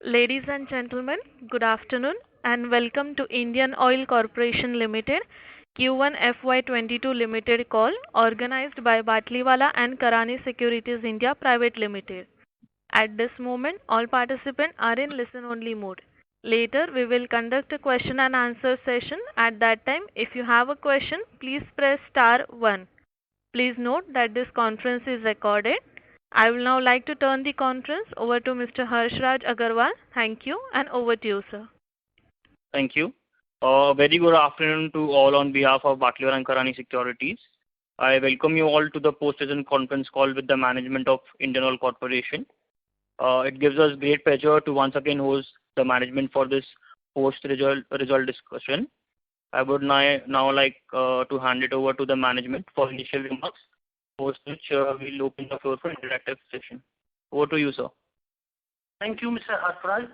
Ladies and gentlemen, good afternoon and welcome to Indian Oil Corporation Limited Q1 FY22 Limited call organized by Batliwala and Karani Securities India Private Limited. At this moment, all participants are in listen only mode. Later, we will conduct a question and answer session. At that time, if you have a question, please press star 1. Please note that this conference is recorded. I will now like to turn the conference over to Mr. Harshraj Agarwal. Thank you, and over to you, sir. Thank you. Very good afternoon to all on behalf of Batliwala and Karani Securities. I welcome you all to the post-season conference call with the management of Indian Oil Corporation. It gives us great pleasure to once again host the management for this post-result discussion. I would now like to hand it over to the management for initial remarks, post which we'll open the floor for interactive session. Over to you, sir. Thank you, Mr. Harshraj.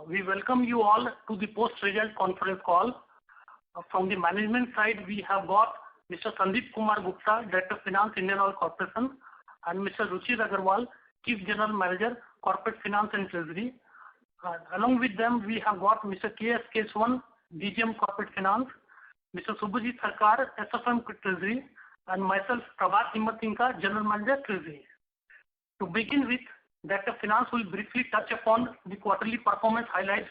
We welcome you all to the post-result conference call. From the management side, we have got Mr. Sandeep Kumar Gupta, Director of Finance, Indian Oil Corporation, and Mr. Ruchir Agarwal, Chief General Manager, Corporate Finance and Treasury. Along with them, we have got Mr. K.S. Keswan, DGM Corporate Finance, Mr. Subhajit Sarkar, SFM Treasury, and myself, Prabhat Himmatinka, General Manager, Treasury. To begin with, Director of Finance will briefly touch upon the quarterly performance highlights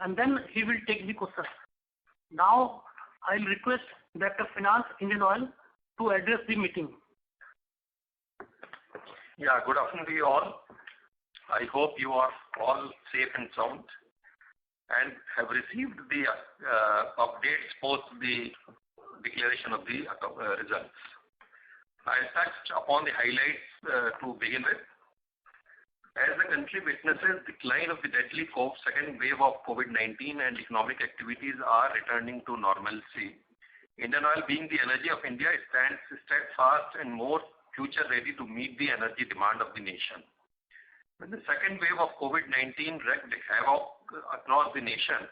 and then he will take the questions. Now, I'll request Director of Finance, Indian Oil, to address the meeting. Yeah, good afternoon to you all. I hope you are all safe and sound and have received the updates post the declaration of the results. I'll touch upon the highlights to begin with. As the country witnesses decline of the deadly second wave of COVID-19 and economic activities are returning to normalcy, Indian Oil, being the energy of India, stands steadfast and more future ready to meet the energy demand of the nation. When the second wave of COVID-19 wreaked havoc across the nation,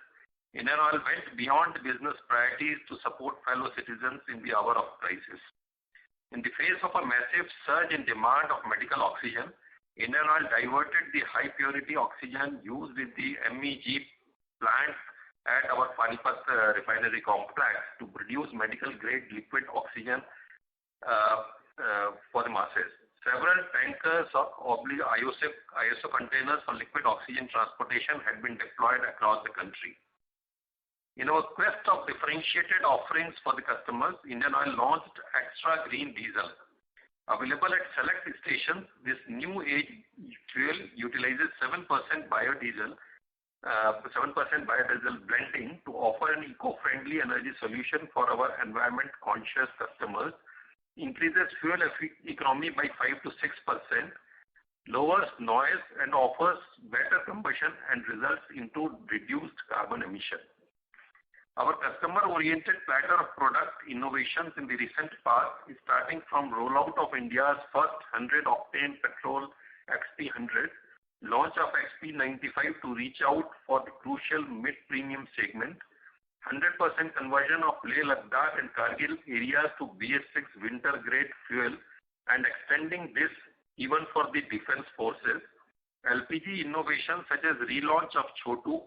Indian Oil went beyond business priorities to support fellow citizens in the hour of crisis. In the face of a massive surge in demand of medical oxygen, Indian Oil diverted the high purity oxygen used in the MEG plant at our Panipat refinery complex to produce medical grade liquid oxygen for the masses. Several tankers of ISO containers for liquid oxygen transportation had been deployed across the country. In our quest of differentiated offerings for the customers, Indian Oil launched Extra Green Diesel. Available at select stations, this new age fuel utilizes 7% biodiesel blending to offer an eco-friendly energy solution for our environment-conscious customers, increases fuel economy by 5 to 6%, lowers noise and offers better combustion and results into reduced carbon emission. Our customer-oriented platter of product innovations in the recent past is starting from rollout of India's first 100-octane petrol XP100, launch of XP95 to reach out for the crucial mid-premium segment, 100% conversion of Leh Ladakh and Kargil areas to BS6 winter-grade fuel and extending this even for the defense forces, LPG innovations such as relaunch of Chotu,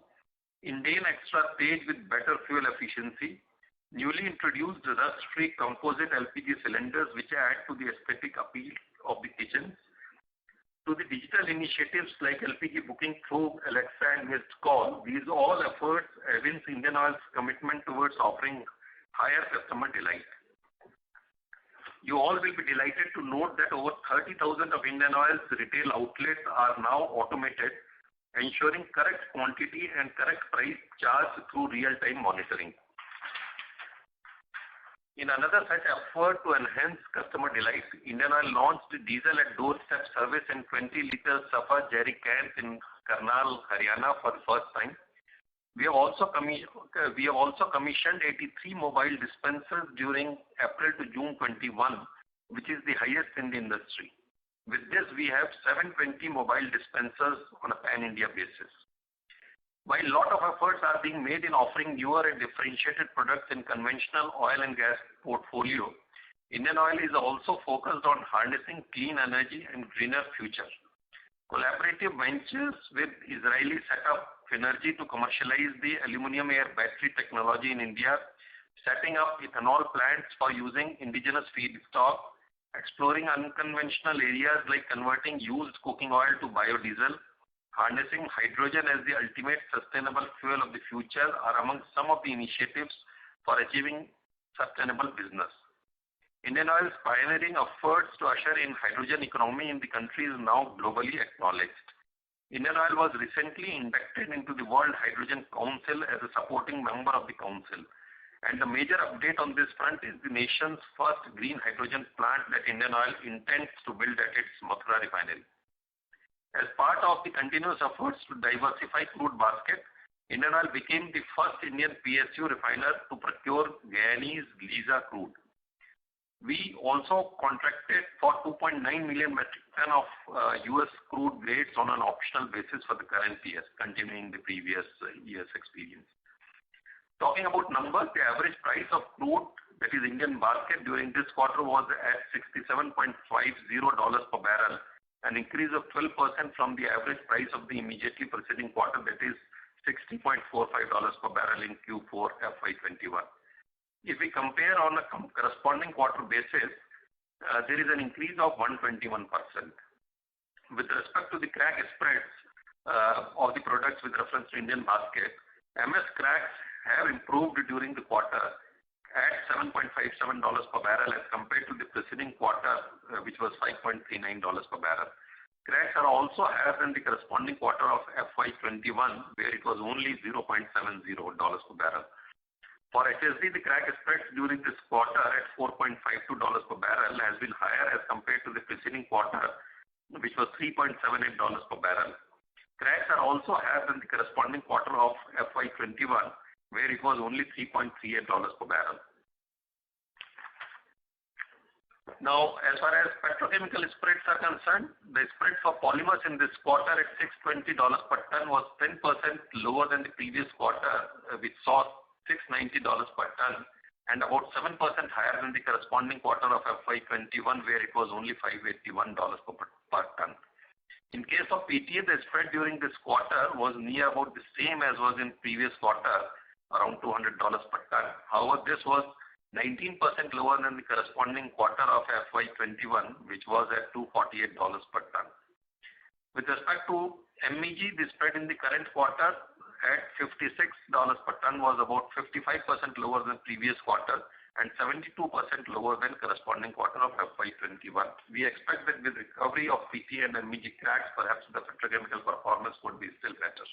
Indian Extra Stage with better fuel efficiency, newly introduced rust-free composite LPG cylinders which add to the aesthetic appeal of the kitchens, to the digital initiatives like LPG booking through Alexa and Missed Call. These all efforts evince Indian Oil's commitment towards offering higher customer delight. You all will be delighted to note that over 30,000 of Indian Oil's retail outlets are now automated, ensuring correct quantity and correct price charged through real-time monitoring. In another such effort to enhance customer delight, Indian Oil launched diesel at doorstep service in 20-liter Safa jerry cans in Karnal, Haryana for the first time. We have also commissioned 83 mobile dispensers during April to June 21, which is the highest in the industry. With this, we have 720 mobile dispensers on a pan-India basis. While a lot of efforts are being made in offering newer and differentiated products in conventional oil and gas portfolio, Indian Oil is also focused on harnessing clean energy and greener future. Collaborative ventures with Israeli setup Finergy to commercialize the aluminum air battery technology in India, setting up ethanol plants for using indigenous feedstock, exploring unconventional areas like converting used cooking oil to biodiesel, harnessing hydrogen as the ultimate sustainable fuel of the future are among some of the initiatives for achieving sustainable business. Indian Oil's pioneering efforts to usher in hydrogen economy in the country is now globally acknowledged. Indian Oil was recently inducted into the World Hydrogen Council as a supporting member of the council. And the major update on this front is the nation's first green hydrogen plant that Indian Oil intends to build at its Mathura refinery. As part of the continuous efforts to diversify crude basket, Indian Oil became the first Indian PSU refiner to procure Guyanese Liza crude. We also contracted for 2.9 million metric ton of US crude grades on an optional basis for the current year, continuing the previous year's experience. Talking about numbers, the average price of crude, that is Indian basket, during this quarter was at $67.50 per barrel, an increase of 12% from the average price of the immediately preceding quarter, that is $60.45 per barrel in Q4 FY21. If we compare on a corresponding quarter basis, there is an increase of 121%. With respect to the crack spreads of the products with reference to Indian basket, MS cracks have improved during the quarter at $7.57 per barrel as compared to the preceding quarter, which was $5.39 per barrel. Cracks are also higher than the corresponding quarter of FY21, where it was only $0.70 per barrel. For HSD, the crack spreads during this quarter at $4.52 per barrel has been higher as compared to the preceding quarter, which was $3.78 per barrel. Cracks are also higher than the corresponding quarter of FY21, where it was only $3.38 per barrel. Now, as far as petrochemical spreads are concerned, the spread for polymers in this quarter at $620 per ton was 10% lower than the previous quarter, which saw $690 per ton, and about 7% higher than the corresponding quarter of FY21, where it was only $581 per ton. In case of PTA, the spread during this quarter was near about the same as was in previous quarter, around $200 per ton. However, this was 19% lower than the corresponding quarter of FY21, which was at $248 per ton. With respect to MEG, the spread in the current quarter at $56 per ton was about 55% lower than previous quarter and 72% lower than corresponding quarter of FY21. We expect that with recovery of PTA and MEG cracks, perhaps the petrochemical performance would be still better.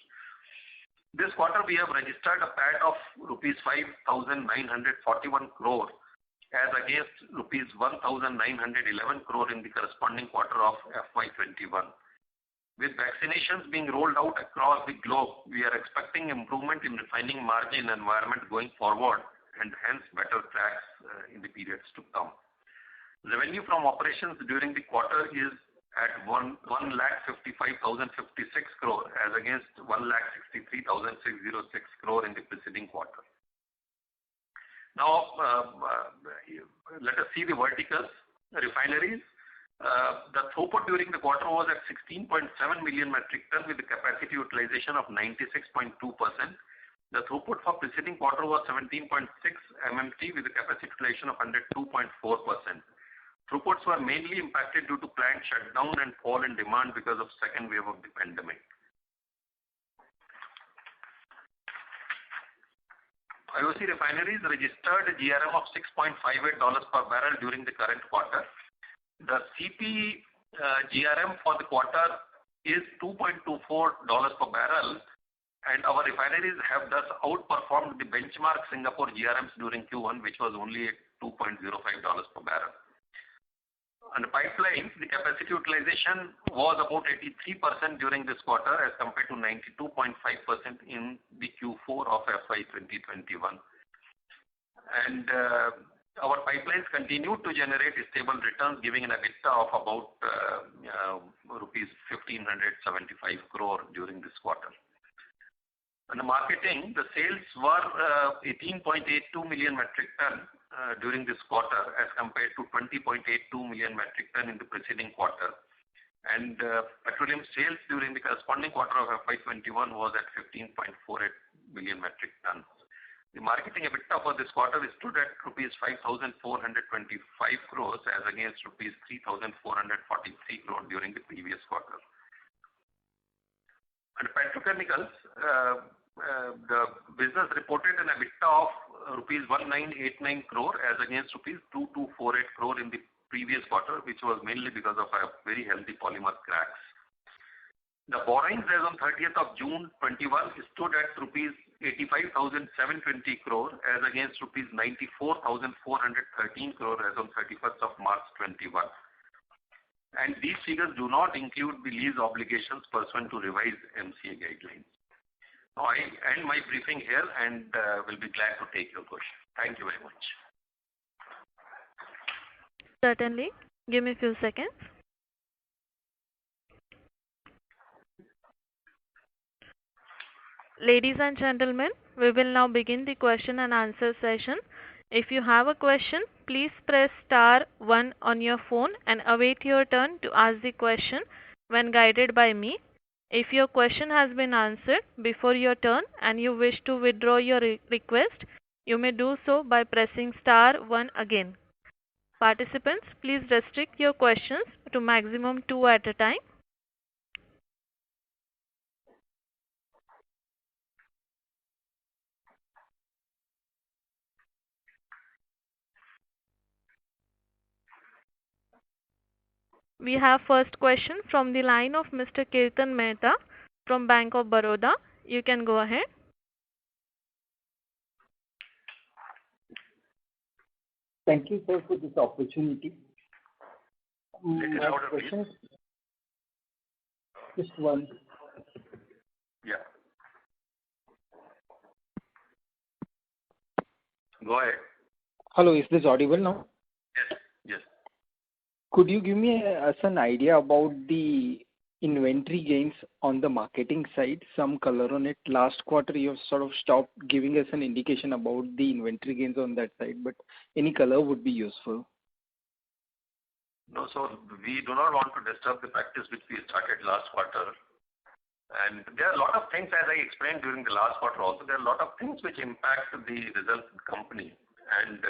This quarter, we have registered a PAT of rupees 5,941 crore as against rupees 1,911 crore in the corresponding quarter of FY21. With vaccinations being rolled out across the globe, we are expecting improvement in refining margin environment going forward and hence better cracks in the periods to come. Revenue from operations during the quarter is at 1,55,056 crore as against 1,63,606 crore in the preceding quarter. Now, let us see the verticals. Refineries. The throughput during the quarter was at 16.7 million metric ton with a capacity utilization of 96.2%. The throughput for preceding quarter was 17.6 MMT with a capacity utilization of 102.4%. Throughputs were mainly impacted due to plant shutdown and fall in demand because of second wave of the pandemic. IOC refineries registered a GRM of $6.58 per barrel during the current quarter. The CP GRM for the quarter is $2.24 per barrel, and our refineries have thus outperformed the benchmark Singapore GRMs during Q1, which was only at $2.05 per barrel. On the pipelines, the capacity utilization was about 83% during this quarter as compared to 92.5% in the Q4 of FY 2021. And our pipelines continue to generate stable returns, giving an EBITDA of about rupees 1,575 crore during this quarter. On the marketing, the sales were 18.82 million metric ton during this quarter as compared to 20.82 million metric ton in the preceding quarter. and petroleum sales during the corresponding quarter of FY21 was at 15.48 million metric tons. The marketing EBITDA for this quarter stood at rupees 5,425 crores as against rupees 3,443 crores during the previous quarter. And petrochemicals, the business reported an EBITDA of rupees 1989 crore as against rupees 2248 crore in the previous quarter, which was mainly because of a very healthy polymer cracks. The borrowings as on 30th of June 21 stood at rupees 85,720 crore as against rupees 94,413 crore as on 31st of March 21. And these figures do not include the lease obligations pursuant to revised MCA guidelines. Now I end my briefing here and will be glad to take your question. Thank you very much. Certainly. Give me a few seconds. Ladies and gentlemen, we will now begin the question and answer session. If you have a question, please press star 1 on your phone and await your turn to ask the question when guided by me. If your question has been answered before your turn and you wish to withdraw your request, you may do so by pressing star 1 again. Participants, please restrict your questions to maximum 2 at a time. We have first question from the line of Mr. Kirtan Mehta from Bank of Baroda. You can go ahead. Thank you, sir, for this opportunity. My question, just one. Yeah. Go ahead. Hello, is this audible now? Yes. Yes. Could you give me us an idea about the inventory gains on the marketing side, some color on it? Last quarter, you have sort of stopped giving us an indication about the inventory gains on that side, but any color would be useful. No, so we do not want to disturb the practice which we started last quarter. And there are a lot of things, as I explained during the last quarter also, there are a lot of things which impact the results of the company. And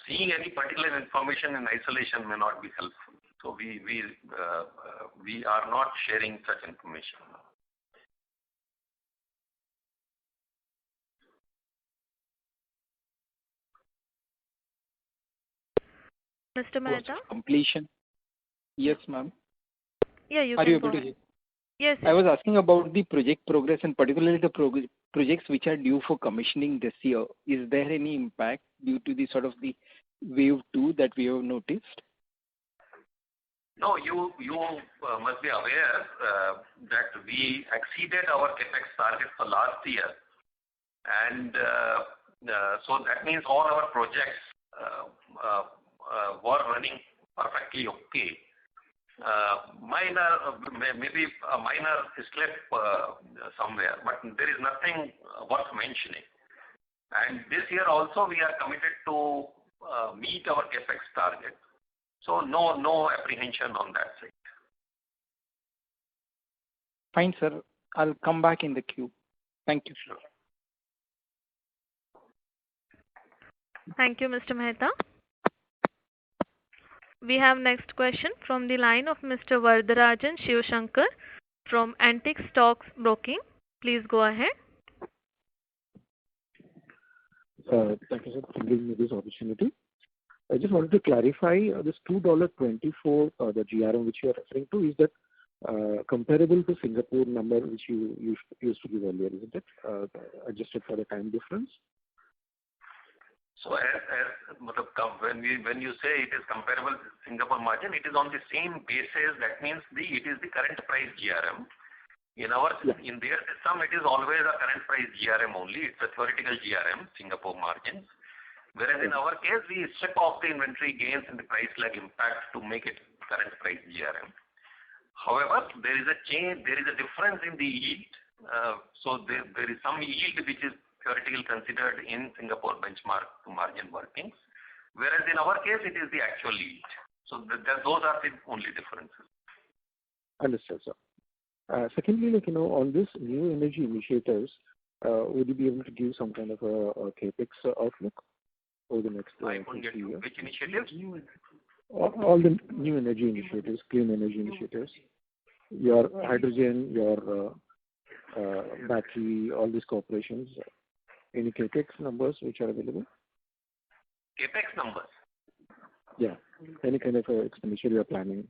seeing any particular information in isolation may not be helpful. So we are not sharing such information. Mr. Mehta? Completion. Yes, ma'am. Yeah, you Are can you able go to ahead. hear? Yes. I was asking about the project progress and particularly the projects which are due for commissioning this year. Is there any impact due to the sort of the wave 2 that we have noticed? No, you must be aware that we exceeded our capex target for last year, and so that means all our projects were running perfectly okay. Maybe a minor slip somewhere, but there is nothing worth mentioning. And this year also we are committed to meet our capex target. So no apprehension on that side. Fine, sir. I'll come back in the queue. Thank you. Sure. Thank you, Mr. Mehta. We have next question from the line of Mr. Vardarajan Shivshankar from Antique Stock Broking. Please go ahead. Thank you, sir, for giving me this opportunity. I just wanted to clarify this $2.24, the GRM which you are referring to, is that comparable to Singapore number which you used to give earlier, isn't it? Adjusted for the time difference? So when you say it is comparable to Singapore margin, it is on the same basis. That means it is the current price GRM. In their system, it is always a current price GRM only. It's a theoretical GRM, Singapore margins. Whereas in our case, we strip off the inventory gains and the price lag impact to make it current price GRM. However, there is a change, there is a difference in the yield. So there is some yield which is theoretically considered in Singapore benchmark to margin workings. Whereas in our case, it is the actual yield. So those are the only differences. Understood, sir. Secondly, on this new energy initiatives, would you be able to give some kind of a capex outlook over the next I couldn't get 2 you. years? Which initiatives? All the new energy initiatives, clean energy initiatives, your hydrogen, your battery, all these corporations, any capex numbers which are available? Capex numbers? Yeah, any kind of expenditure you are planning.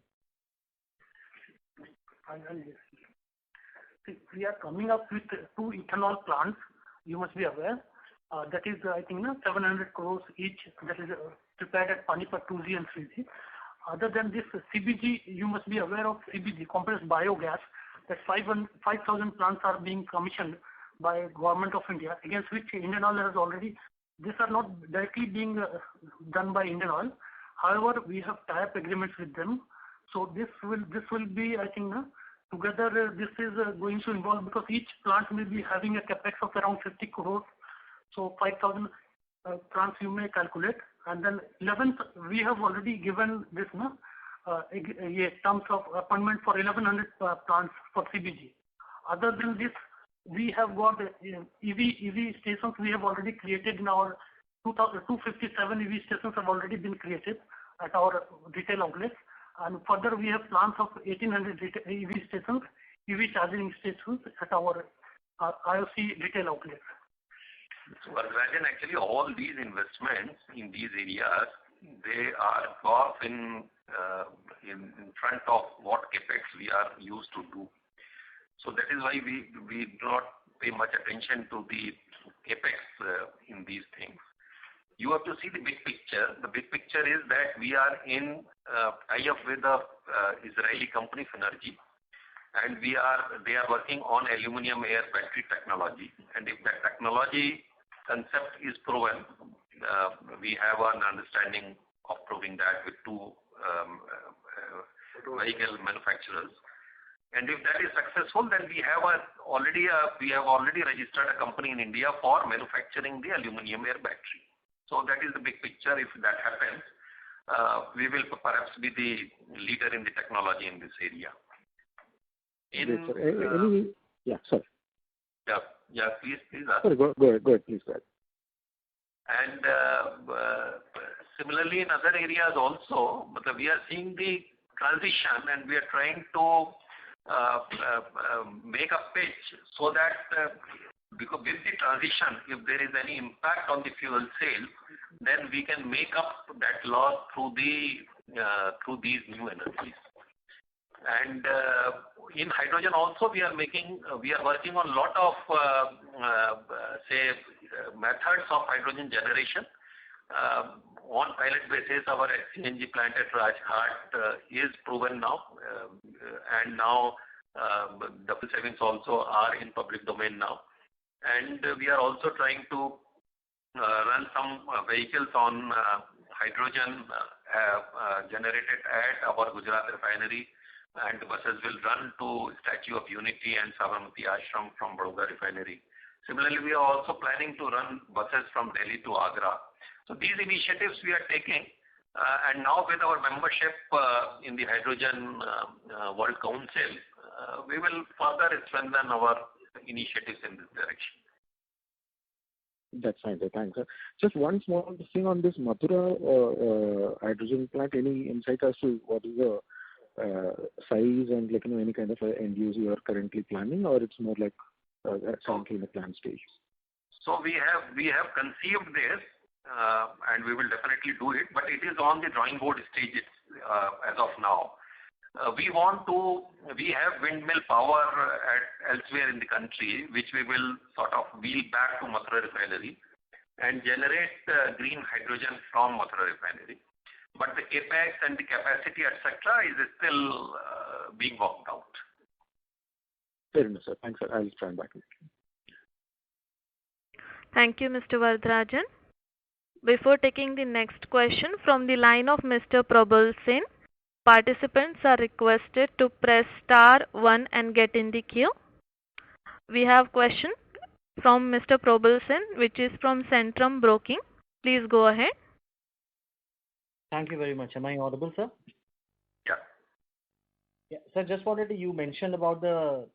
We are coming up with 2 ethanol plants, you must be aware. That is, I think, 700 crores each, that is prepared at Panipat 2G and 3G. Other than this, CBG, you must be aware of CBG, compressed biogas, that 5,000 plants are being commissioned by Government of India, against which Indian Oil has already, these are not directly being done by Indian Oil. However, we have tie-up agreements with them. So this will be, I think, together this is going to involve, because each plant will be having a capex of around 50 crores. So 5,000 plants you may calculate. And then 11th, we have already given this terms of appointment for 1,100 plants for CBG. Other than this, we have got EV stations we have already created in our 257 EV stations have already been created at our retail outlets. And further, we have plans of 1,800 EV stations, EV charging stations at our IOC retail outlets. So, Varatharajan, actually all these investments in these areas, they are far in front of what capex we are used to do. So that is why we do not pay much attention to the capex in these things. You have to see the big picture. The big picture is that we are in tie-up with the Israeli company Phinergy, and they are working on aluminum air battery technology. And if that technology concept is proven, we have an understanding of proving that with 2 vehicle manufacturers. And if that is successful, then we have already registered a company in India for manufacturing the aluminum air battery. So that is the big picture. If that happens, we will perhaps be the leader in the technology in this area. Sorry. Yeah, please ask. Sorry, go ahead, please go ahead. And similarly in other areas also, but we are seeing the transition, and we are trying to make a pitch so that because with the transition, if there is any impact on the fuel sales, then we can make up that loss through these new energies. And in hydrogen also, we are working on a lot of methods of hydrogen generation. On pilot basis, our CNG plant at Rajghat is proven now, and now double savings also are in public domain now. And we are also trying to run some vehicles on hydrogen generated at our Gujarat refinery, and buses will run to Statue of Unity and Sabarmati Ashram from Vadodara refinery. Similarly, we are also planning to run buses from Delhi to Agra. So these initiatives we are taking, and now with our membership in the Hydrogen World Council, we will further strengthen our initiatives in this direction. That's fine, sir. Thanks, sir. Just one small thing on this Mathura hydrogen plant. Any insight as to what is the size and any kind of end use you are currently planning, or it's more like currently in the plan stage? So we have conceived this, and we will definitely do it, but it is on the drawing board stages as of now. We have windmill power elsewhere in the country, which we will sort of wheel back to Mathura refinery and generate green hydrogen from Mathura refinery. But the capex and the capacity, etc., is still being worked out. Fair enough, sir. Thanks, sir. I will stand back. Thank you, Mr. Varatharajan. Before taking the next question from the line of Mr. Prabal Singh, participants are requested to press *1 and get in the queue. We have question from Mr. Prabal Singh, which is from Centrum Broking. Please go ahead. Thank you very much. Am I audible, sir? Yeah. Yeah. So just wanted to, you mentioned about the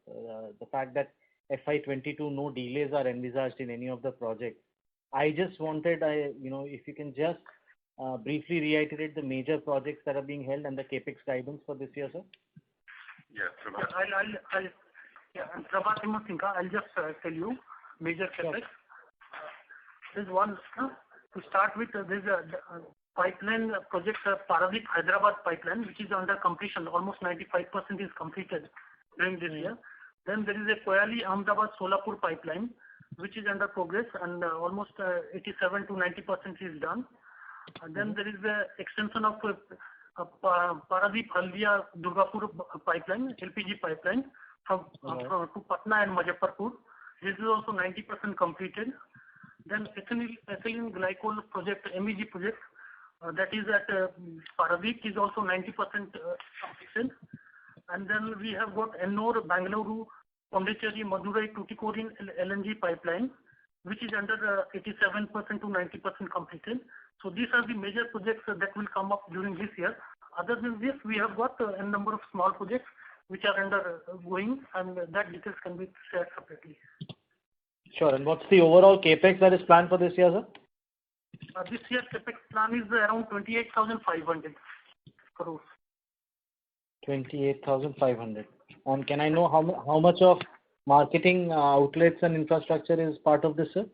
fact that FY22 no delays are envisaged in any of the projects. I just wanted, if you can just briefly reiterate the major projects that are being held and the capex guidance for this year, sir. Yeah, Prabhat. And Prabhat Singha, I'll just tell you major capex. There's one to start with. There's a pipeline project, Paradip Hyderabad pipeline, which is under completion. Almost 95% is completed during this year. Then there is a Koyali Ahmedabad Solapur pipeline, which is under progress, and almost 87 to 90% is done. And then there is the extension of Paradip Haldia Durgapur pipeline, LPG pipeline, from to Patna and Muzaffarpur. This is also 90% completed. Then ethylene glycol project, MEG project, that is at Paradip, is also 90% completed. And then we have got Ennore, Bangalore, Pondicherry, Madurai, Tuticorin LNG pipeline, which is under 87% to 90% completed. So these are the major projects that will come up during this year. Other than this, we have got a number of small projects which are undergoing, and that details can be shared separately. Sure. And what's the overall capex that is planned for this year, sir? This year's capex plan is around 28,500 crores. 28,500. And can I know how much of marketing outlets and infrastructure is part of this, sir?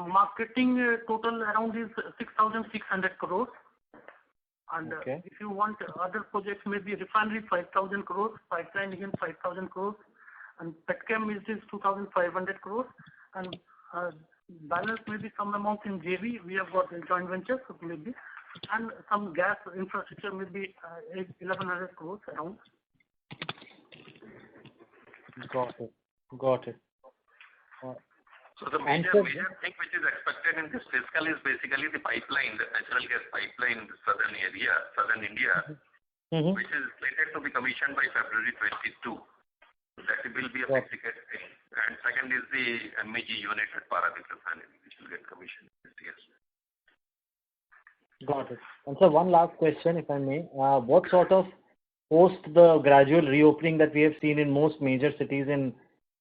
Marketing total around is 6,600 crores. And if you want other projects, maybe refinery 5,000 crores, pipeline again 5,000 crores, and petchem is 2,500 crores, and balance maybe some amount in JV. We have got joint ventures maybe, and some gas infrastructure maybe 1,100 crores around. Got it. So the major thing which is expected in this fiscal is basically the pipeline, the natural gas pipeline in the southern India, which is slated to be commissioned by February 22. So that will be a big ticket thing. And second is the MEG unit at Paradip Refinery, which will get commissioned this year. Got it. And so one last question, if I may. What sort of, post the gradual reopening that we have seen in most major cities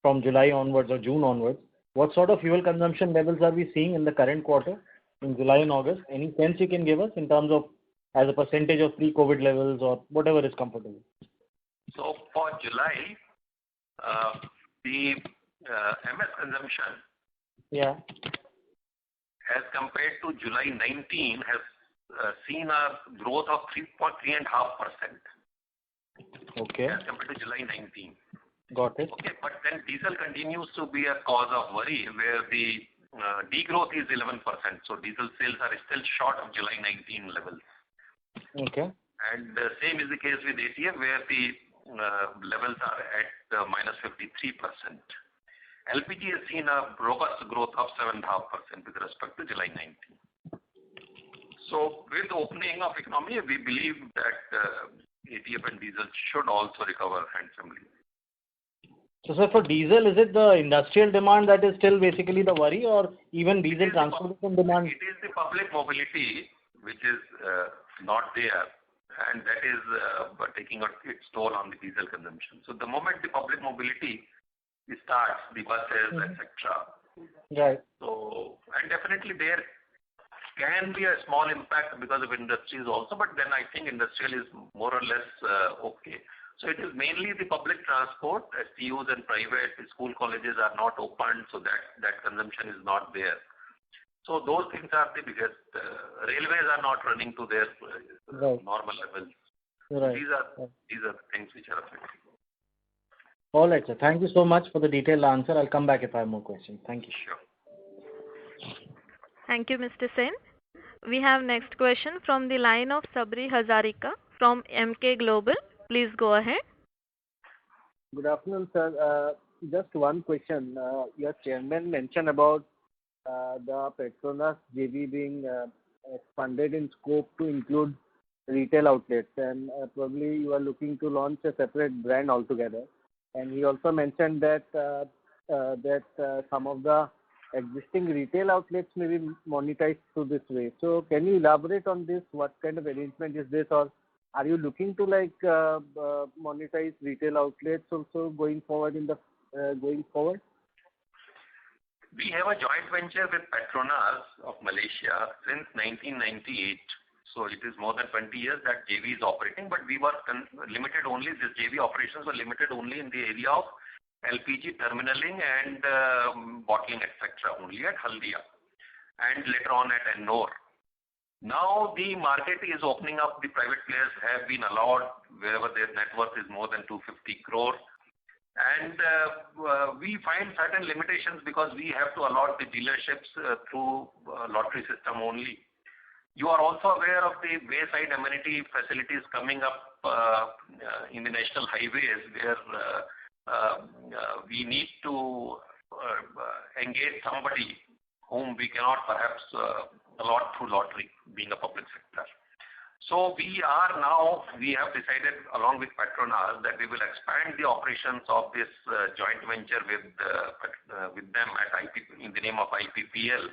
from July onwards or June onwards, what sort of fuel consumption levels are we seeing in the current quarter, in July and August? Any sense you can give us in terms of as a percentage of pre-COVID levels or whatever is comfortable? So for July, the MS consumption as compared to July 19 has seen a growth of 3.5%. Okay. As compared to July 19. Got it. Okay, but then diesel continues to be a cause of worry where the degrowth is 11%. So diesel sales are still short of July 19 levels. Okay. And the same is the case with ATF where the levels are at minus 53%. LPG has seen a robust growth of 7.5% with respect to July 19. So with the opening of economy, we believe that ATF and diesel should also recover handsomely. So, sir, for diesel, is it the industrial demand that is still basically the worry, or even diesel transportation demand? It is the public mobility which is not there, and that is taking its toll on the diesel consumption. So the moment the public mobility starts, the buses, etc. Right. So, and definitely there can be a small impact because of industries also, but then I think industrial is more or less okay. So it is mainly the public transport, STUs and private school colleges are not open, so that consumption is not there. So those things are the biggest. Railways are not running to their normal levels. Right. These are the things which are affecting. All right, sir. Thank you so much for the detailed answer. I'll come back if I have more questions. Thank you. Sure. Thank you, Mr. Sen. We have next question from the line of Sabri Hazarika from MK Global. Please go ahead. Good afternoon, sir. Just one question. Your chairman mentioned about the Petronas JV being expanded in scope to include retail outlets, and probably you are looking to launch a separate brand altogether. And he also mentioned that some of the existing retail outlets may be monetized through this way. So can you elaborate on this? What kind of arrangement is this, or are you looking to monetize retail outlets also going forward going forward? We have a joint venture with Petronas of Malaysia since 1998. So it is more than 20 years that JV is operating, but we were limited only, the JV operations were limited only in the area of LPG terminaling and bottling, etc., only at Haldia and later on at Ennore. Now the market is opening up. The private players have been allowed wherever their net worth is more than 250 crore. And we find certain limitations because we have to allot the dealerships through lottery system only. You are also aware of the wayside amenity facilities coming up in the national highways where we need to engage somebody whom we cannot perhaps allot through lottery, being a public sector. So we have decided along with Petronas that we will expand the operations of this joint venture with them at in the name of IPPL.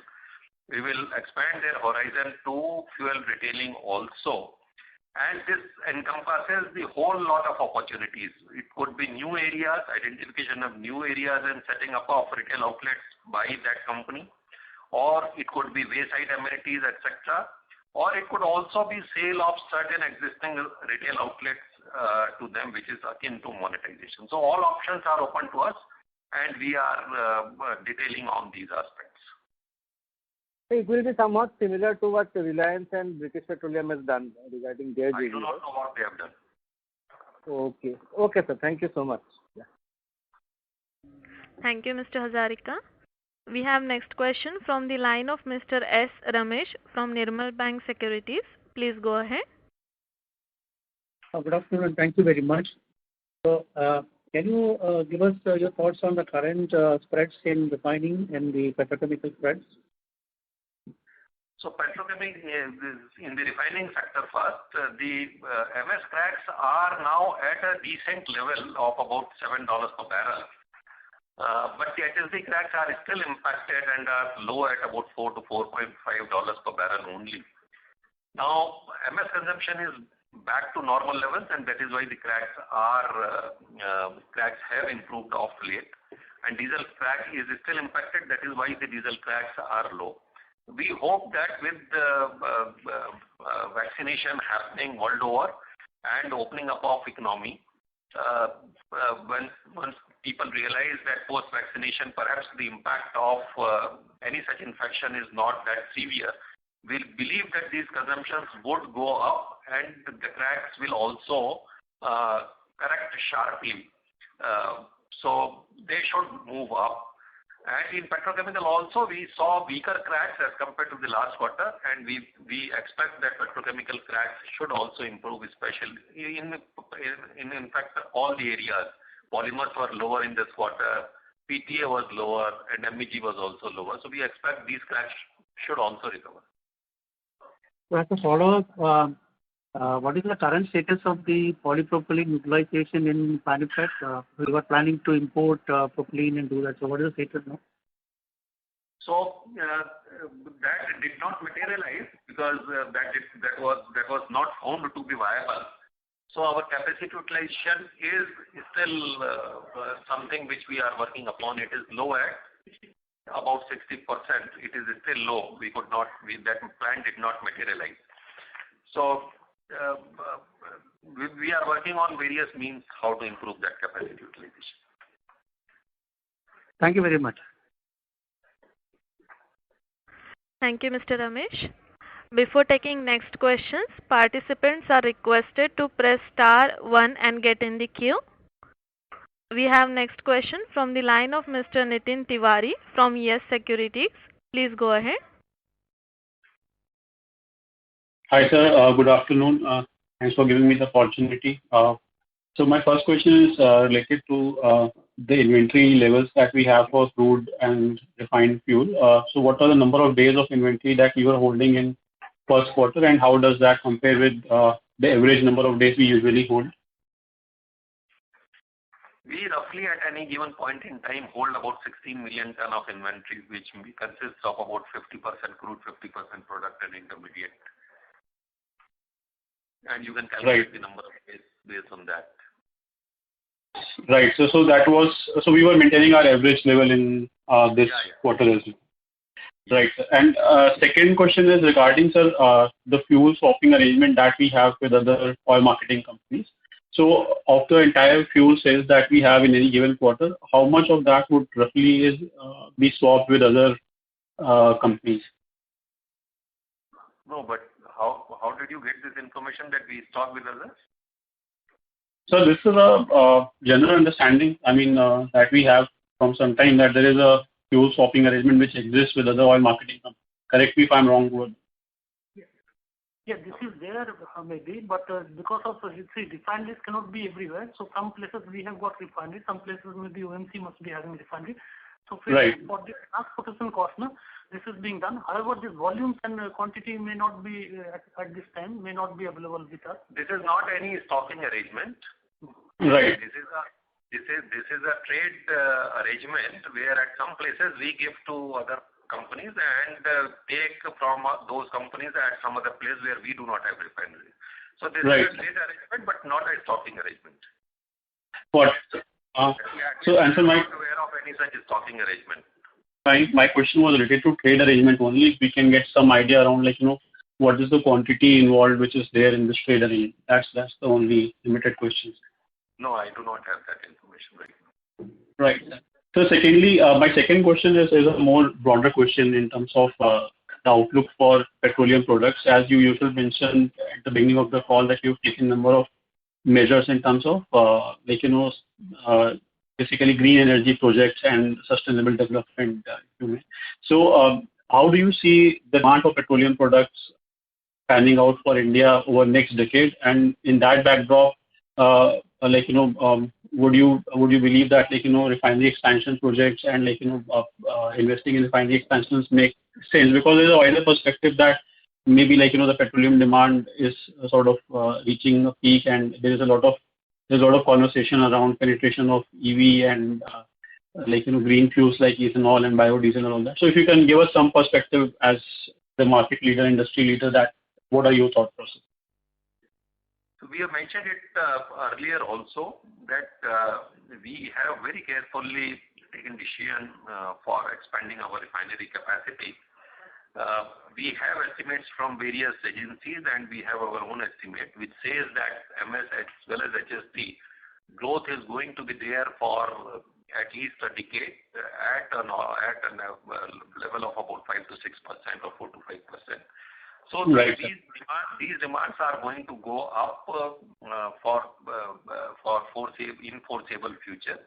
We will expand their horizon to fuel retailing also. And this encompasses the whole lot of opportunities. It could be new areas, identification of new areas and setting up of retail outlets by that company, or it could be wayside amenities, etc. Or it could also be sale of certain existing retail outlets to them, which is akin to monetization. So all options are open to us, and we are detailing on these aspects. It will be somewhat similar to what Reliance and British Petroleum has done regarding their JV. I do not know what they have done. Okay. Okay, sir. Thank you so much. Yeah. Thank you, Mr. Hazarika. We have next question from the line of Mr. S. Ramesh from Nirmal Bang Securities. Please go ahead. Good afternoon and thank you very much. So, can you give us your thoughts on the current spreads in refining and the petrochemical spreads? So petrochemical in the refining sector first, the MS cracks are now at a decent level of about $7 per barrel. But the HSD cracks are still impacted and are low at about $4 to $4.5 per barrel only. Now, MS consumption is back to normal levels, and that is why the cracks have improved of late. And diesel crack is still impacted. That is why the diesel cracks are low. We hope that with vaccination happening world over and opening up of economy, once people realize that post-vaccination, perhaps the impact of any such infection is not that severe, we believe that these consumptions would go up and the cracks will also correct sharply. So they should move up. And in petrochemical also, we saw weaker cracks as compared to the last quarter, and we expect that petrochemical cracks should also improve, especially in fact all the areas. Polymers were lower in this quarter, PTA was lower, and MEG was also lower. So we expect these cracks should also recover. So as a follow-up, what is the current status of the polypropylene utilization in Panipat? We were planning to import propylene and do that. So what is the status now? So that did not materialize because that was not found to be viable. So our capacity utilization is still something which we are working upon. It is low at about 60%. It is still low. That plan did not materialize. So we are working on various means how to improve that capacity utilization. Thank you very much. Thank you, Mr. Ramesh. Before taking next questions, participants are requested to press star 1 and get in the queue. We have next question from the line of Mr. Nitin Tiwari from Yes Securities. Please go ahead. Hi, sir. Good afternoon. Thanks for giving me the opportunity. So my first question is related to the inventory levels that we have for crude and refined fuel. So what are the number of days of inventory that you are holding in first quarter, and how does that compare with the average number of days we usually hold? We roughly at any given point in time hold about 16 million ton of inventory, which consists of about 50% crude, 50% product and intermediate. and you can calculate the number of days based on that. Right. So we were maintaining our average level in this quarter as well. Right. And second question is regarding, sir, the fuel swapping arrangement that we have with other oil marketing companies. So of the entire fuel sales that we have in any given quarter, how much of that would roughly be swapped with other companies? No, but how did you get this information that we swap with others? So this is a general understanding, that we have from some time, that there is a fuel swapping arrangement which exists with other oil marketing companies. Correct me if I'm wrong, Wood. Yeah, this is there maybe, but because of, refineries cannot be everywhere. So some places we have got refineries, some places maybe OMC must be having refinery. So for the transportation cost, this is being done. However, this volumes and quantity may not be at this time, may not be available with us. This is not any stocking arrangement. Right. This is a trade arrangement where at some places we give to other companies and take from those companies at some other place where we do not have refineries. So this is a trade arrangement, but not a stocking arrangement. What? So answer my. Not aware of any such stocking arrangement. My question was related to trade arrangement only. If we can get some idea around, what is the quantity involved which is there in this trade arrangement? That's the only limited question. No, I do not have that information right now. Right. So secondly, my second question is a more broader question in terms of the outlook for petroleum products. As you usually mentioned at the beginning of the call that you've taken a number of measures in terms of basically green energy projects and sustainable development. So how do you see the demand for petroleum products panning out for India over next decade? And in that backdrop, would you believe that refinery expansion projects and investing in refinery expansions make sense? Because there's a wider perspective that maybe the petroleum demand is sort of reaching a peak, and there's a lot of conversation around penetration of EV and green fuels like ethanol and biodiesel and all that. So if you can give us some perspective as the market leader, industry leader, that what are your thought process? So we have mentioned it earlier also that we have very carefully taken decision for expanding our refinery capacity. We have estimates from various agencies and we have our own estimate which says that MS as well as HSD growth is going to be there for at least a decade at a level of about 5 to 6% or 4 to 5%. So these demands are going to go up for foreseeable future,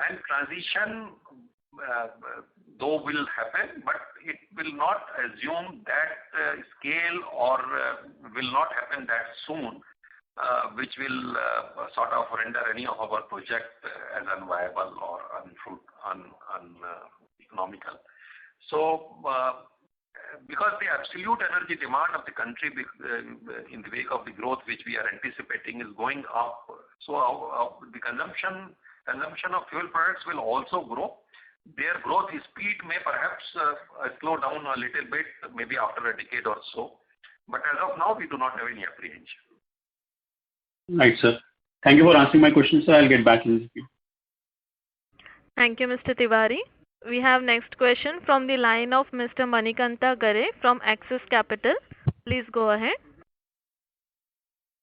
and transition though will happen, but it will not assume that scale or will not happen that soon, which will sort of render any of our project as unviable or uneconomical. So because the absolute energy demand of the country in the wake of the growth which we are anticipating is going up, so the consumption of fuel products will also grow. Their growth speed may perhaps slow down a little bit, maybe after a decade or so. But as of now, we do not have any apprehension. Right, sir. Thank you for answering my question, sir. I'll get back in with you. Thank you, Mr. Tiwari. We have next question from the line of Mr. Manikanta Gare from Axis Capital. Please go ahead.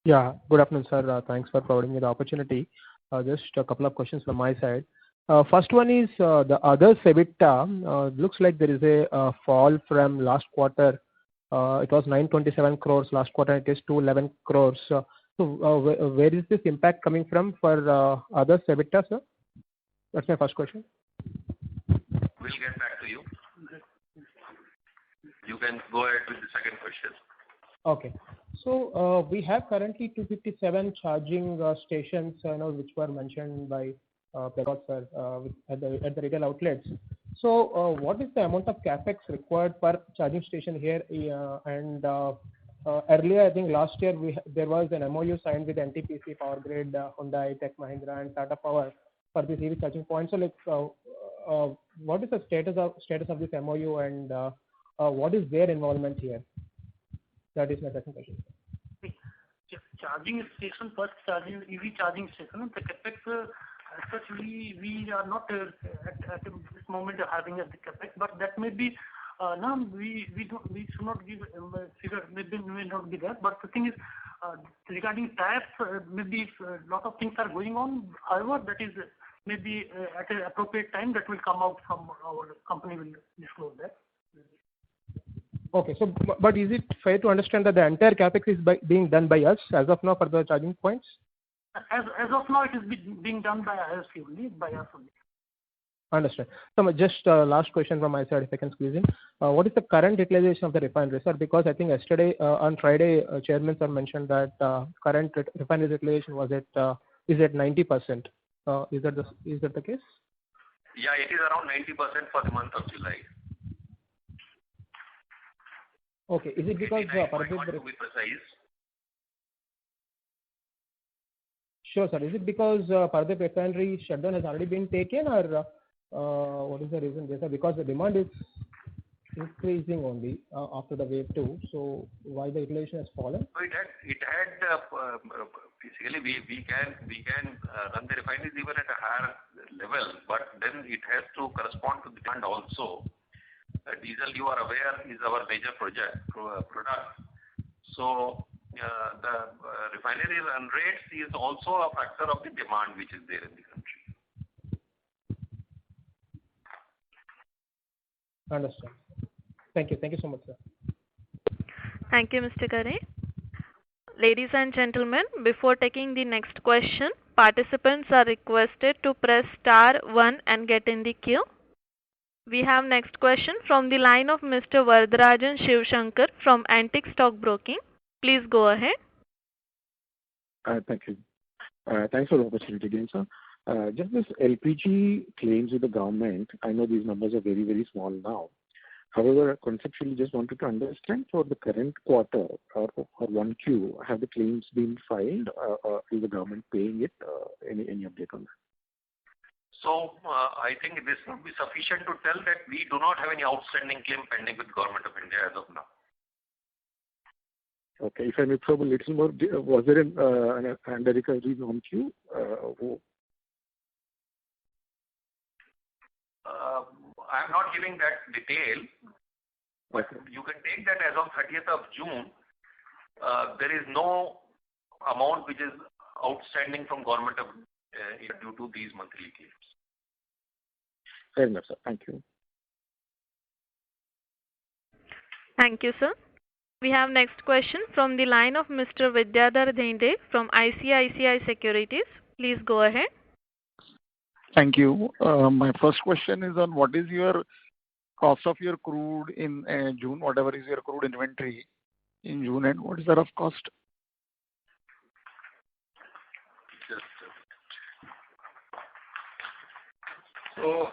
Yeah, good afternoon, sir. Thanks for providing me the opportunity. Just a couple of questions from my side. First one is the other EBITDA. Looks like there is a fall from last quarter. It was 927 crores last quarter. It is 211 crores. So where is this impact coming from for other EBITDA, sir? That's my first question. We'll get back to you. You can go ahead with the second question. Okay. So we have currently 257 charging stations, which were mentioned by Prakash sir at the retail outlets. So what is the amount of capex required per charging station here? And earlier, I think last year there was an MOU signed with NTPC, Power Grid, Hyundai, Tech Mahindra, and Tata Power for this EV charging point. So what is the status of this MOU, and what is their involvement here? That is my second question. charging station, first charging EV charging station, the capex as such we are not at this moment having the capex, but that may be now we should not give figure, maybe may not be there. But the thing is regarding tariffs, maybe lot of things are going on. However, that is maybe at an appropriate time that will come out from our company will disclose that. Okay. So, but is it fair to understand that the entire capex is being done by us as of now for the charging points? As of now, it is being done by IRC only, by us only. Understand. So just last question from my side, if I can squeeze in. What is the current utilization of the refinery, sir? Because I think yesterday, on Friday, chairman sir mentioned that current refinery utilization was at is at 90%. Is that the case? Yeah, it is around 90% for the month of July. Okay. Is it because to be precise? Sure, sir. Is it because Paradip refinery shutdown has already been taken, or what is the reason there, sir? Because the demand is increasing only after the wave 2. So why the utilization has fallen? So it had basically we can run the refineries even at a higher level, but then it has to correspond to the demand also. Diesel, you are aware, is our major product. So the refinery run rates is also a factor of the demand which is there in the country. Understand. Thank you. Thank you so much, sir. Thank you, Mr. Kare. Ladies and gentlemen, before taking the next question, participants are requested to press star 1 and get in the queue. We have next question from the line of Mr. Vardarajan Shivshankar from Antique Stock Broking. Please go ahead. Thank you. Thanks for the opportunity again, sir. Just this LPG claims with the government, I know these numbers are very, very small now. However, conceptually, just wanted to understand for the current quarter or 1Q, have the claims been filed or is the government paying it? Any update on that? So I think this would be sufficient to tell that we do not have any outstanding claim pending with Government of India as of now. Okay. If I may probe a little more, was there an under recovery on Q? I'm not giving that detail, but you can take that as of 30th of June, there is no amount which is outstanding from Government of India due to these monthly claims. Fair enough, sir. Thank you. Thank you, sir. We have next question from the line of Mr. Vidyadhar Dhende from ICICI Securities. Please go ahead. Thank you. My first question is on what is your cost of your crude in June, whatever is your crude inventory in June, and what is the rough cost? So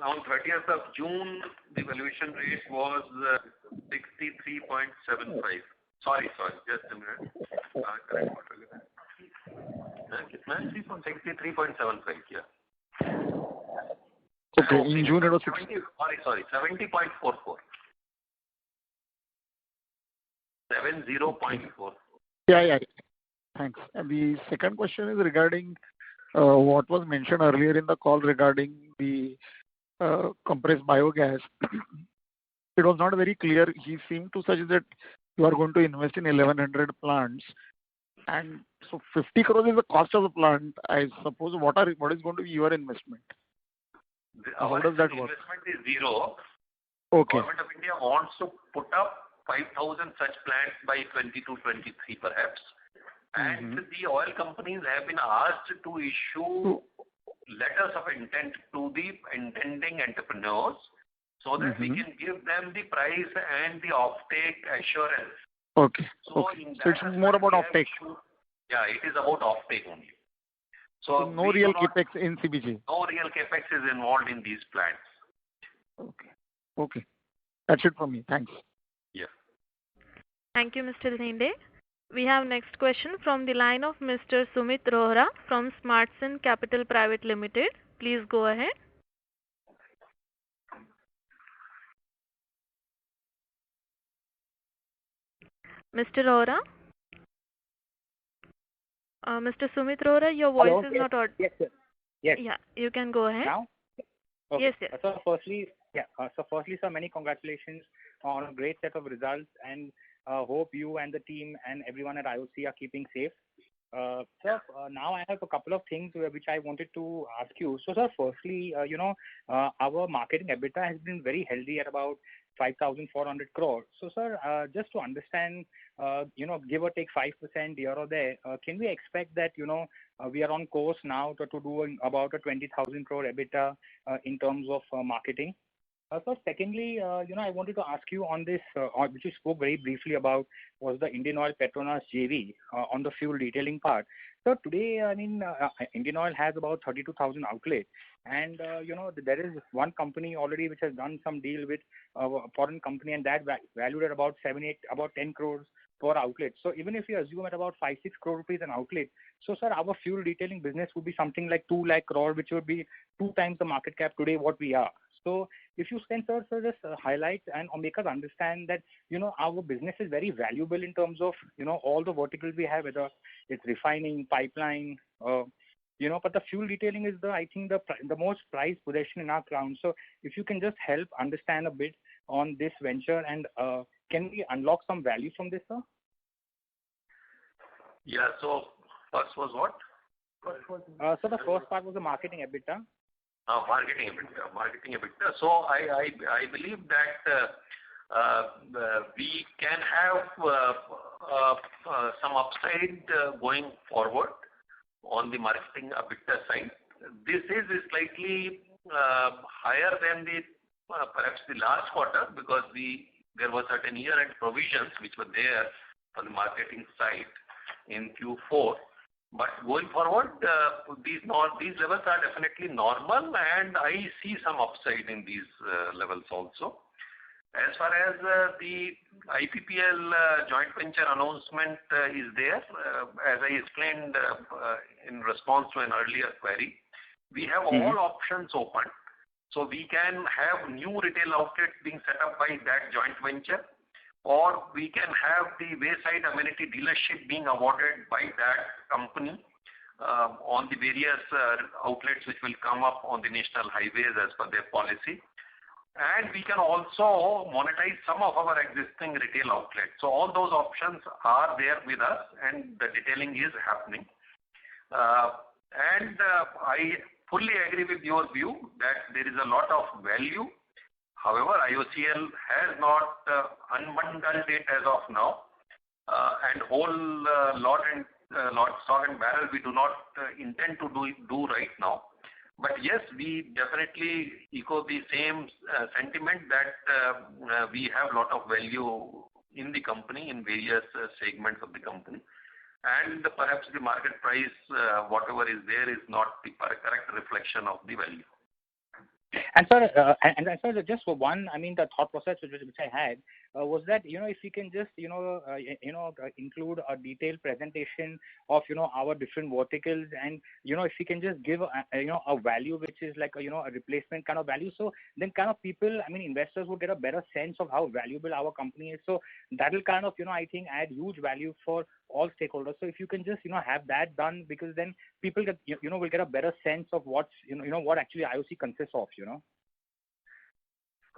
on 30th of June, the valuation rate was 63.75. Sorry, just a minute. 63.75, yeah. Okay, in June it was 70.44. 70.44. Yeah. Thanks. And the second question is regarding what was mentioned earlier in the call regarding the compressed biogas. It was not very clear. He seemed to suggest that you are going to invest in 1100 plants. And so 50 crores is the cost of the plant. I suppose what is going to be your investment? How does that work? Investment is zero. Okay. Government of India wants to put up 5,000 such plants by 22-23 perhaps. And the oil companies have been asked to issue letters of intent to the intending entrepreneurs so that we can give them the price and the offtake assurance. Okay. So it's more about offtake. Yeah, it is about offtake only. So no real capex in CBG. No real capex is involved in these plants. Okay. That's it from me. Thanks. Yeah. Thank you, Mr. Dhende. We have next question from the line of Mr. Sumit Rohra from Smartsun Capital Private Limited. Please go ahead. Mr. Rohra? Mr. Sumit Rohra, your voice Hello. is Yes. not audible. Yes, sir. Yes. Yeah, you can go ahead. Now? Okay. Yes, yes. So firstly, sir, many congratulations on a great set of results, and hope you and the team and everyone at IOC are keeping safe. Sir, now I have a couple of things which I wanted to ask you. So, sir, firstly, our marketing EBITDA has been very healthy at about 5,400 crores. So, sir, just to understand, give or take 5% here or there, can we expect that, we are on course now to do about a 20,000 crore EBITDA in terms of marketing? So secondly, I wanted to ask you on this, which you spoke very briefly about, was the Indian Oil Petronas JV on the fuel detailing part. So today, Indian Oil has about 32,000 outlets, and there is one company already which has done some deal with a foreign company, and that valued at about 10 crores per outlet. So even if you assume at about 5-6 crore rupees an outlet, so sir, our fuel detailing business would be something like 2 lakh crore, which would be 2 times the market cap today what we are. So if you can, sir, just highlight and make us understand that, our business is very valuable in terms of, all the verticals we have, whether it's refining, pipeline, but the fuel detailing is I think the most prized possession in our crown. So if you can just help understand a bit on this venture, and can we unlock some value from this, sir? Yeah, so first was what? So the first part was the marketing EBITDA. Marketing EBITDA. So I believe that we can have some upside going forward on the marketing EBITDA side. This is slightly higher than perhaps the last quarter, because there were certain year-end provisions which were there on the marketing side in Q4. But going forward, these levels are definitely normal, and I see some upside in these levels also. As far as the IPPL joint venture announcement is there, as I explained in response to an earlier query, we have all options open. So we can have new retail outlets being set up by that joint venture, or we can have the wayside amenity dealership being awarded by that company on the various outlets which will come up on the national highways as per their policy. And we can also monetize some of our existing retail outlets. So all those options are there with us, and the detailing is happening. I fully agree with your view that there is a lot of value. However, IOCL has not unbundled it as of now, and whole lot stock and barrel we do not intend to do right now. But yes, we definitely echo the same sentiment that we have a lot of value in the company, in various segments of the company, and perhaps the market price, whatever is there, is not the correct reflection of the value. And sir, just for one, the thought process which I had was that, if you can just, include a detailed presentation of, our different verticals, and, if you can just give, a value which is like, a replacement kind of value. So then kind of people, investors would get a better sense of how valuable our company is. So that will kind of, I think, add huge value for all stakeholders. So if you can just, have that done, because then people get, will get a better sense of what's, what actually IOC consists of,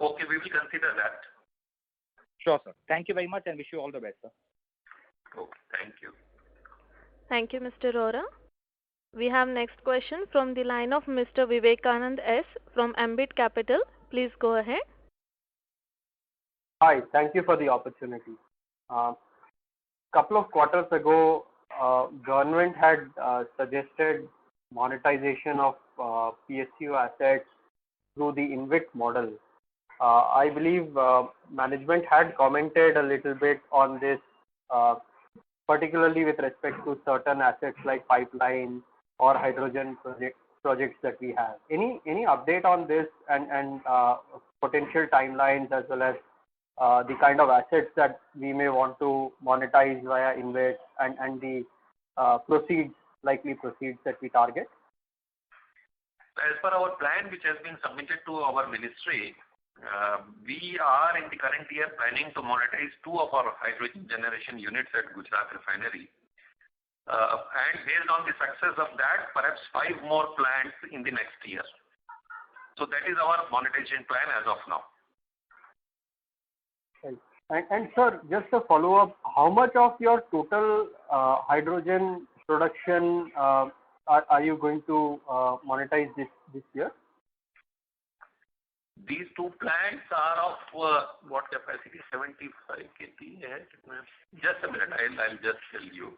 Okay, we will consider that. Sure, sir. Thank you very much, and wish you all the best, sir. Okay, thank you. Thank you, Mr. Rohra. We have next question from the line of Mr. Vivekanand S. from Ambit Capital. Please go ahead. Hi, thank you for the opportunity. Couple of quarters ago, government had suggested monetization of PSU assets through the InvIT model. I believe management had commented a little bit on this, particularly with respect to certain assets like pipeline or hydrogen projects that we have. Any update on this, and potential timelines, as well as the kind of assets that we may want to monetize via InvIT, and the likely proceeds that we target? As per our plan, which has been submitted to our ministry, we are in the current year planning to monetize 2 of our hydrogen generation units at Gujarat Refinery. And based on the success of that, perhaps 5 more plants in the next year. So that is our monetization plan as of now. And sir, just a follow-up, how much of your total hydrogen production are you going to monetize this year? These 2 plants are of what capacity? 75 KT. Just a minute, I'll just tell you.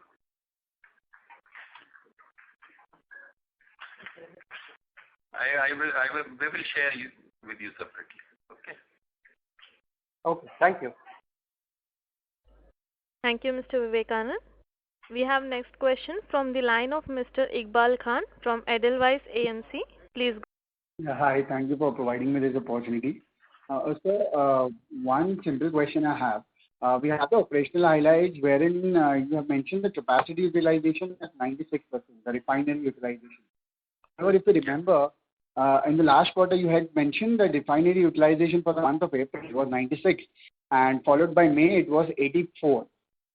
We will share with you separately. Okay. Okay. Thank you. Thank you, Mr. Vivekanand. We have next question from the line of Mr. Iqbal Khan from Edelweiss AMC. Please go. Yeah, hi. Thank you for providing me this opportunity. Sir, one simple question I have. We have the operational highlights wherein you have mentioned the capacity utilization at 96%, the refinery utilization. However, if you remember, in the last quarter you had mentioned the refinery utilization for the month of April was 96, and followed by May it was 84.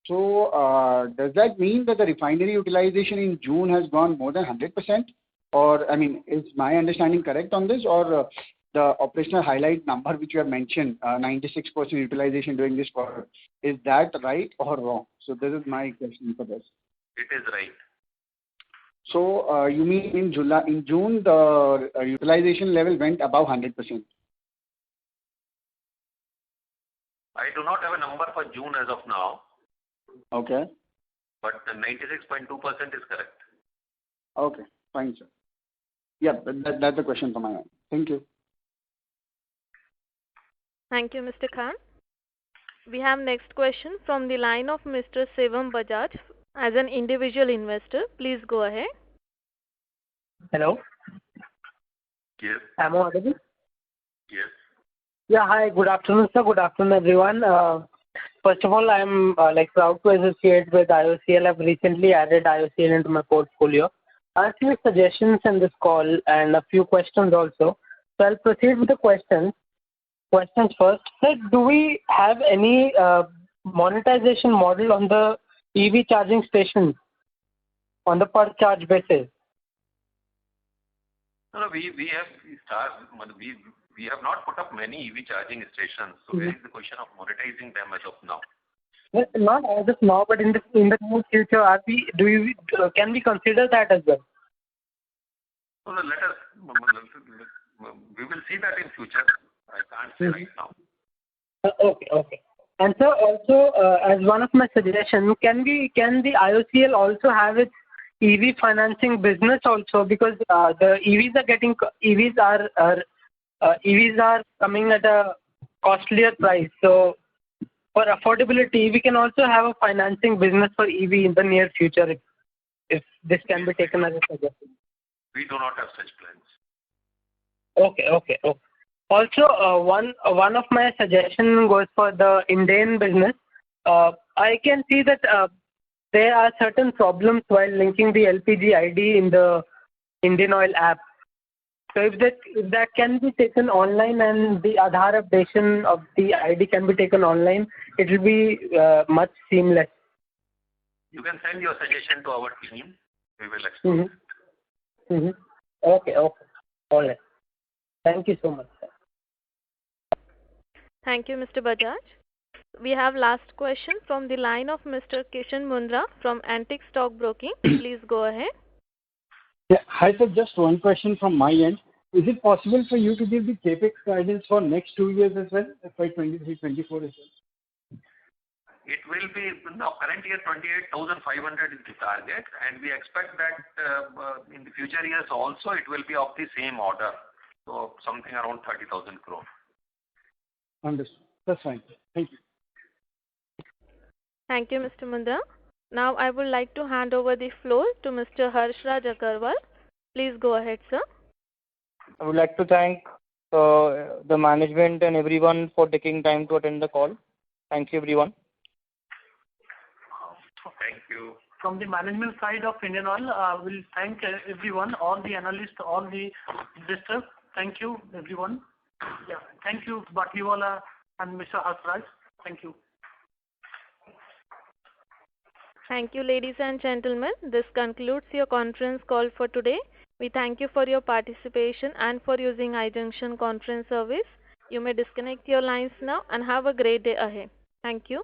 So does that mean that the refinery utilization in June has gone more than 100%? Or, I mean, is my understanding correct on this, or the operational highlight number which you have mentioned, 96% utilization during this quarter, is that right or wrong? So this is my question for this. It is right. So you mean in June the utilization level went above 100%? I do not have a number for June as of now. Okay. But the 96.2% is correct. Okay, fine, sir. Yeah, that's the question from my end. Thank you. Thank you, Mr. Khan. We have next question from the line of Mr. Shivam Bajaj as an individual investor. Please go ahead. Hello. Yes. Am I audible? Yes. Yeah, hi. Good afternoon, sir. Good afternoon, everyone. First of all, I'm proud to associate with IOCL. I've recently added IOCL into my portfolio. I have a few suggestions in this call and a few questions also. So I'll proceed with the questions. Questions first. Sir, do we have any monetization model on the EV charging stations on the per charge basis? No, we have not put up many EV charging stations. So where is the question of monetizing them as of now? Well, not as of now, but in the near future, can we consider that as well? So we will see that in future. I can't say right now. Okay. And so also, as one of my suggestions, can the IOCL also have its EV financing business also, because the EVs are coming at a costlier price. So for affordability, we can also have a financing business for EV in the near future if this can be taken as a suggestion. We do not have such plans. Okay. Also, one of my suggestions goes for the Indian business. I can see that there are certain problems while linking the LPG ID in the Indian Oil app. So if that can be taken online and the Aadhaar updation of the ID can be taken online, it will be much seamless. You can send your suggestion to our team. We will explore it. Okay. All right. Thank you so much, sir. Thank you, Mr. Bajaj. We have last question from the line of Mr. Kishan Mundra from Antique Stock Broking. Please go ahead. Yeah. Hi, sir. Just one question from my end. Is it possible for you to give the CapEx guidance for next 2 years as well, FY 23-24 as well? It will be, now current year 28,500 is the target, and we expect that in the future years also it will be of the same order. So something around 30,000 crore. Understood. That's fine. Thank you. Thank you, Mr. Mundra. Now I would like to hand over the floor to Mr. Harshraj Agarwal. Please go ahead, sir. I would like to thank the management and everyone for taking time to attend the call. Thank you, everyone. Thank you. From the management side of Indian Oil, we'll thank everyone, all the analysts, all the investors. Thank you, everyone. Yeah. Thank you, Batliwala and Mr. Harshraj. Thank you. Thank you, ladies and gentlemen. This concludes your conference call for today. We thank you for your participation and for using iJunction conference service. You may disconnect your lines now and have a great day ahead. Thank you.